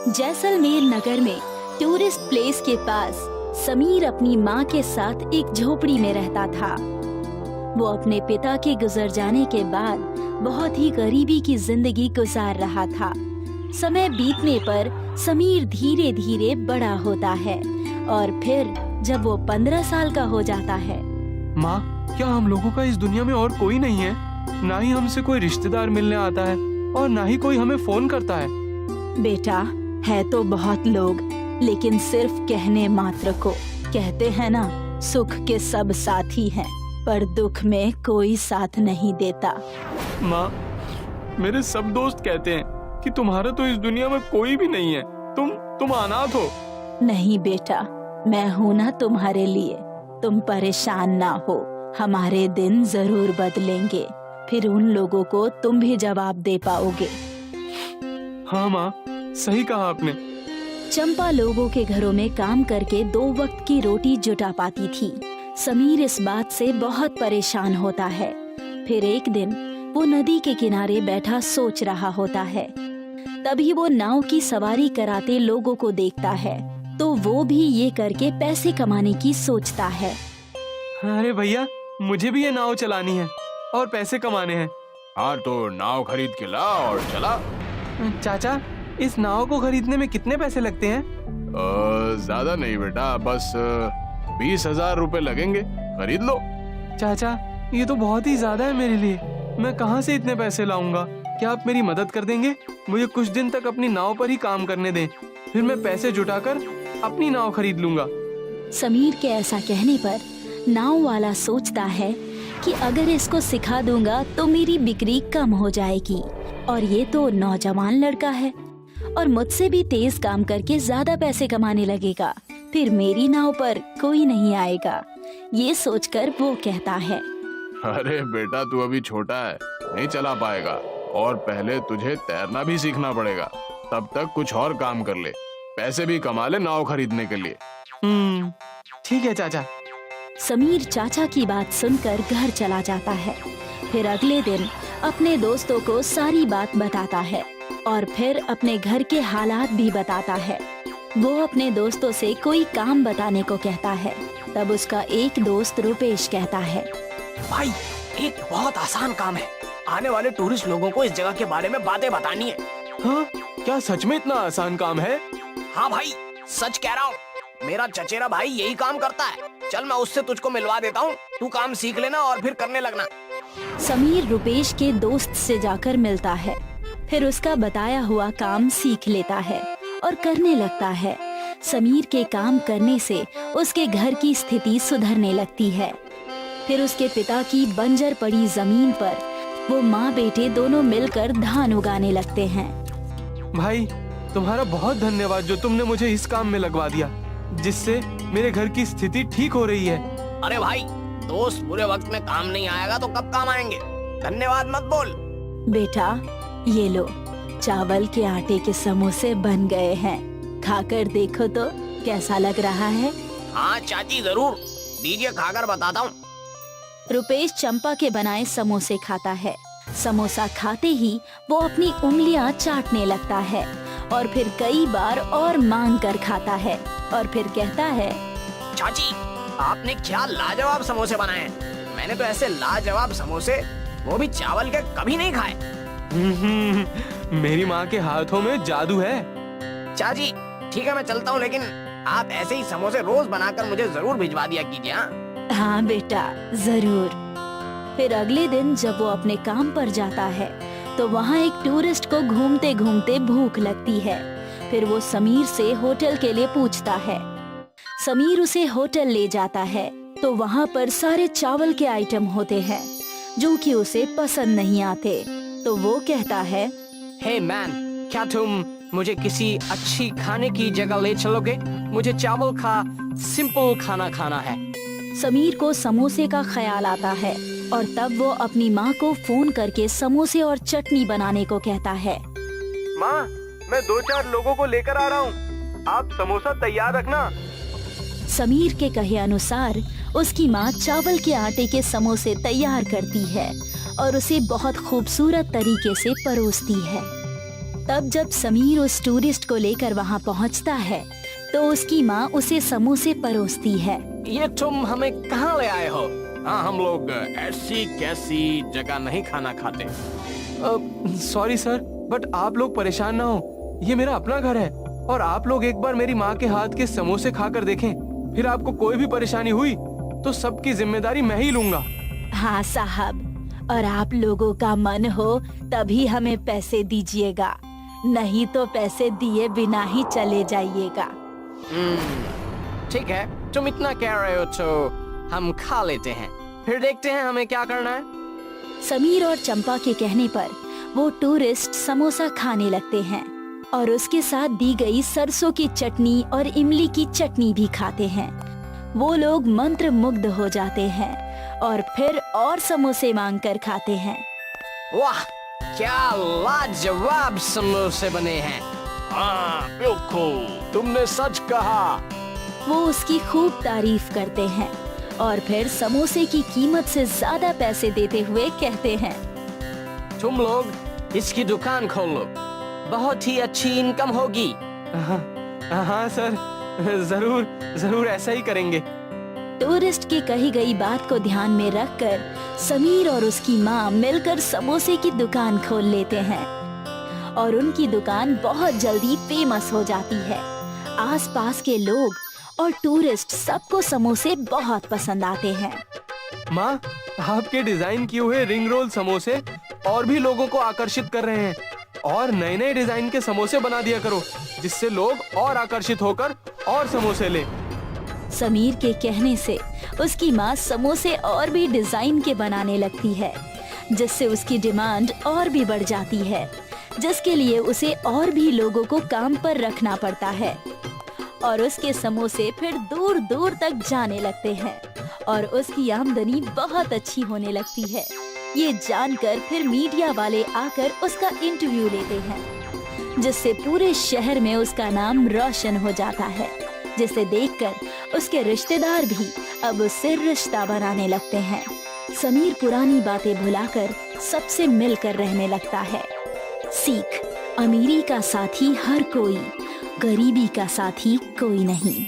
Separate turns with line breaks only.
जैसलमेर नगर में tourist place के पास समीर अपनी माँ के साथ एक झोपड़ी में रहता था। वो अपने पिता के गुजर जाने के बाद बहुत ही गरीबी की जिंदगी गुजार रहा था। समय बीतने पर समीर धीरे धीरे बड़ा होता है और फिर जब वो 15 साल का हो जाता है।
माँ, क्या हम लोगों का इस दुनिया में और कोई नहीं है? ना ही हमसे कोई रिश्तेदार मिलने आता है और ना ही कोई हमें फोन करता है।
बेटा, है तो बहुत लोग, लेकिन सिर्फ कहने मात्र को। कहते हैं ना, सुख के सब साथी हैं, पर दुख में कोई साथ नहीं देता।
माँ, मेरे सब दोस्त कहते हैं कि तुम्हारा तो इस दुनिया में कोई भी नहीं है, तुम अनाथ हो।
नहीं बेटा, मैं हूँ ना तुम्हारे लिए। तुम परेशान ना हो, हमारे दिन जरूर बदलेंगे। फिर उन लोगों को तुम भी जवाब दे पाओगे।
हाँ माँ, सही कहा आपने।
चंपा लोगों के घरों में काम करके 2 वक्त की रोटी जुटा पाती थी। समीर इस बात से बहुत परेशान होता है। फिर एक दिन वो नदी के किनारे बैठा सोच रहा होता है। तभी वो नाव की सवारी कराते लोगों को देखता है, तो वो भी ये करके पैसे कमाने की सोचता है।
अरे भैया, मुझे भी ये नाव चलानी है और पैसे कमाने हैं।
हाँ, तो नाव खरीद के ला और चला।
चाचा, इस नाव को खरीदने में कितने पैसे लगते हैं?
ज्यादा नहीं बेटा, बस 20,000 रुपए लगेंगे, खरीद लो।
चाचा, ये तो बहुत ही ज्यादा है मेरे लिए। मैं कहाँ से इतने पैसे लाऊंगा? क्या आप मेरी मदद कर देंगे? मुझे कुछ दिन तक अपनी नाव पर ही काम करने दें, फिर मैं पैसे जुटाकर अपनी नाव खरीद लूंगा।
समीर के ऐसा कहने पर नाव वाला सोचता है कि अगर इसको सिखा दूंगा तो मेरी बिक्री कम हो जाएगी, और ये तो नौजवान लड़का है और मुझसे भी तेज काम करके ज्यादा पैसे कमाने लगेगा। फिर मेरी नाव पर कोई नहीं आएगा। ये सोचकर वो कहता है,
अरे बेटा, तू अभी छोटा है, नहीं चला पाएगा, और पहले तुझे तैरना भी सीखना पड़ेगा। तब तक कुछ और काम कर ले, पैसे भी कमा ले नाव खरीदने के लिए।
ठीक है चाचा।
समीर चाचा की बात सुनकर घर चला जाता है। फिर अगले दिन अपने दोस्तों को सारी बात बताता है और फिर अपने घर के हालात भी बताता है। वो अपने दोस्तों से कोई काम बताने को कहता है। तब उसका एक दोस्त रुपेश कहता है,
भाई, एक बहुत आसान काम है। आने वाले टूरिस्ट लोगों को इस जगह के बारे में बातें बतानी है।
हाँ, क्या सच में इतना आसान काम है?
हाँ भाई, सच कह रहा हूँ। मेरा चचेरा भाई यही काम करता है। चल, मैं उससे तुझको मिलवा देता हूँ, तू काम सीख लेना और फिर करने लगना।
समीर रुपेश के दोस्त से जाकर मिलता है, फिर उसका बताया हुआ काम सीख लेता है और करने लगता है। समीर के काम करने से उसके घर की स्थिति सुधरने लगती है। फिर उसके पिता की बंजर पड़ी जमीन पर वो माँ बेटे दोनों मिलकर धान उगाने लगते हैं।
भाई, तुम्हारा बहुत धन्यवाद जो तुमने मुझे इस काम में लगवा दिया, जिससे मेरे घर की स्थिति ठीक हो रही है।
अरे भाई, दोस्त बुरे वक्त में काम नहीं आएगा तो कब काम आएंगे? धन्यवाद मत बोल।
बेटा, ये लो, चावल के आटे के समोसे बन गए हैं। खाकर देखो तो कैसा लग रहा है।
हाँ चाची, जरूर दीजिए, खाकर बताता हूँ।
रुपेश चंपा के बनाए समोसे खाता है। समोसा खाते ही वो अपनी उंगलियां चाटने लगता है और फिर कई बार और मांग कर खाता है और फिर कहता है,
चाची, आपने क्या लाजवाब समोसे बनाए हैं। मैंने तो ऐसे लाजवाब समोसे, वो भी चावल के, कभी नहीं खाए।
मेरी माँ के हाथों में जादू है।
चाची, ठीक है, मैं चलता हूँ, लेकिन आप ऐसे ही समोसे रोज बनाकर मुझे जरूर भिजवा दिया कीजिए।
हाँ बेटा, जरूर। फिर अगले दिन जब वो अपने काम पर जाता है तो वहाँ एक टूरिस्ट को घूमते घूमते भूख लगती है। फिर वो समीर से होटल के लिए पूछता है। समीर उसे होटल ले जाता है तो वहाँ पर सारे चावल के आइटम होते हैं जो कि उसे पसंद नहीं आते। तो वो कहता है,
हे मैन, क्या तुम मुझे किसी अच्छी खाने की जगह ले चलोगे? मुझे चावल का सिंपल खाना खाना है।
समीर को समोसे का ख्याल आता है और तब वो अपनी माँ को फोन करके समोसे और चटनी बनाने को कहता है।
माँ, मैं 2-4 लोगों को लेकर आ रहा हूँ, आप समोसा तैयार रखना।
समीर के कहे अनुसार उसकी माँ चावल के आटे के समोसे तैयार करती है और उसे बहुत खूबसूरत तरीके से परोसती है। तब जब समीर उस टूरिस्ट को लेकर वहाँ पहुँचता है तो उसकी माँ उसे समोसे परोसती है।
ये तुम हमें कहाँ ले आए हो?
हाँ, हम लोग ऐसी कैसी जगह नहीं खाना खाते।
सॉरी सर, बट आप लोग परेशान ना हो, ये मेरा अपना घर है और आप लोग एक बार मेरी माँ के हाथ के समोसे खाकर देखें, फिर आपको कोई भी परेशानी हुई तो सबकी जिम्मेदारी मैं ही लूंगा।
हाँ साहब, और आप लोगों का मन हो तभी हमें पैसे दीजिएगा, नहीं तो पैसे दिए बिना ही चले जाइएगा।
ठीक है, तुम इतना कह रहे हो तो हम खा लेते हैं, फिर देखते हैं हमें क्या करना है।
समीर और चंपा के कहने पर वो टूरिस्ट समोसा खाने लगते हैं और उसके साथ दी गई सरसों की चटनी और इमली की चटनी भी खाते हैं। वो लोग मंत्र मुग्ध हो जाते हैं और फिर और समोसे मांग कर खाते हैं।
वाह, क्या लाजवाब समोसे बने हैं।
हाँ बिल्कुल, तुमने सच कहा।
वो उसकी खूब तारीफ करते हैं और फिर समोसे की कीमत से ज्यादा पैसे देते हुए कहते हैं,
तुम लोग इसकी दुकान खोलो, बहुत ही अच्छी इनकम होगी।
हाँ सर, जरूर जरूर ऐसा ही करेंगे।
टूरिस्ट की कही गई बात को ध्यान में रखकर समीर और उसकी माँ मिलकर समोसे की दुकान खोल लेते हैं और उनकी दुकान बहुत जल्दी फेमस हो जाती है। आसपास के लोग और टूरिस्ट सबको समोसे बहुत पसंद आते हैं।
माँ, आपके डिजाइन किए हुए रिंग रोल समोसे और भी लोगों को आकर्षित कर रहे हैं और नए नए डिजाइन के समोसे बना दिया करो, जिससे लोग और आकर्षित होकर और समोसे लें।
समीर के कहने से उसकी माँ समोसे और भी डिजाइन के बनाने लगती है, जिससे उसकी डिमांड और भी बढ़ जाती है, जिसके लिए उसे और भी लोगों को काम पर रखना पड़ता है और उसके समोसे फिर दूर दूर तक जाने लगते हैं और उसकी आमदनी बहुत अच्छी होने लगती है। ये जानकर फिर मीडिया वाले आकर उसका इंटरव्यू लेते हैं, जिससे पूरे शहर में उसका नाम रोशन हो जाता है, जिसे देखकर उसके रिश्तेदार भी अब उससे रिश्ता बनाने लगते हैं। समीर पुरानी बातें भुलाकर सबसे मिलकर रहने लगता है। सीख, अमीरी का साथी हर कोई, गरीबी का साथी कोई नहीं।